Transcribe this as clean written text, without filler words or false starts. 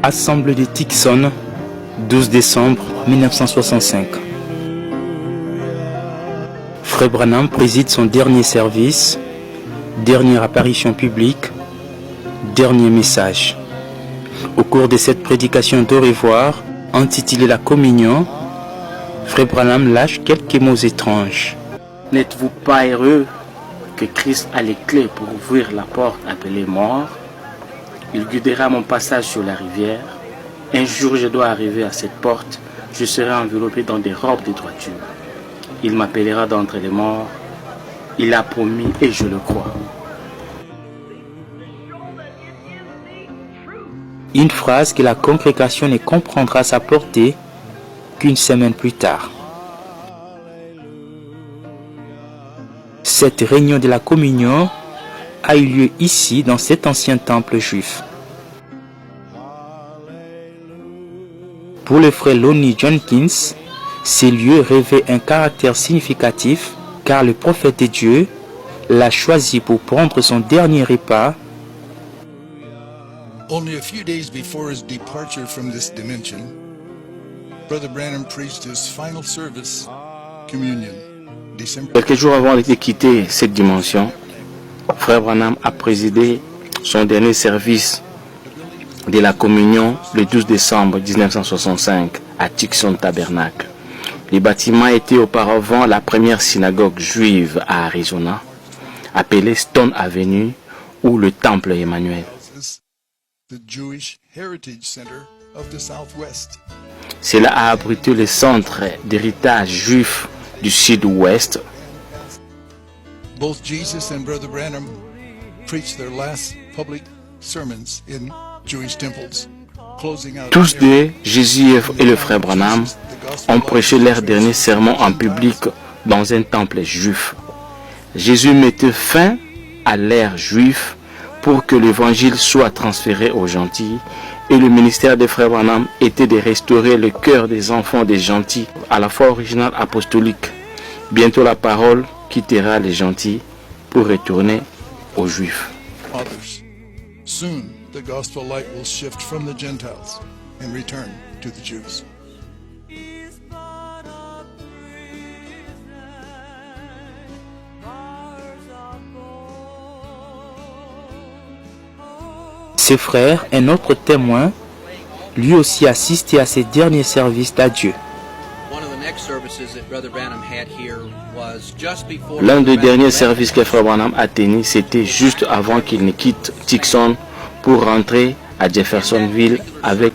Assemblée de Tucson, 12 décembre 1965. Frère Branham préside son dernier service, dernière apparition publique, dernier message. Au cours de cette prédication d'au revoir, intitulée La Communion, Frère Branham lâche quelques mots étranges. N'êtes-vous pas heureux que Christ a les clés pour ouvrir la porte appelée mort? Il guidera mon passage sur la rivière. Un jour, je dois arriver à cette porte. Je serai enveloppé dans des robes de droiture. Il m'appellera d'entre les morts. Il a promis et je le crois. Une phrase que la congrégation ne comprendra sa portée qu'une semaine plus tard. Cette réunion de la communion a eu lieu ici, dans cet ancien temple juif. Pour le frère Lonnie Jenkins, ces lieux revêtent un caractère significatif car le prophète de Dieu l'a choisi pour prendre son dernier repas. Only a few days before his departure from this dimension, Brother Branham preached his final service, communion. Quelques jours avant de quitter cette dimension, Frère Branham a présidé son dernier service de la communion le 12 décembre 1965 à Tucson Tabernacle. Le bâtiment était auparavant la première synagogue juive à Arizona, appelée Stone Avenue ou le Temple Emmanuel. Cela a abrité le centre d'héritage juif du sud-ouest. Both Jesus and Brother Branham preached their last public sermons in Jewish temples. Tous deux, Jésus et le frère Branham, ont prêché leur dernier sermon en public dans un temple juif. Jésus mettait fin à l'ère juive pour que l'évangile soit transféré aux gentils, et le ministère des frères Branham était de restaurer le cœur des enfants des gentils à la foi originale apostolique. Bientôt la parole quittera les gentils pour retourner aux juifs. Soon the gospel light will shift from the Gentiles and return to the Jews. Ses frères, un autre témoin, lui aussi assisté à ses derniers services d'adieu. L'un des derniers services que Frère Branham a tenu, c'était juste avant qu'il ne quitte Tucson pour rentrer à Jeffersonville avec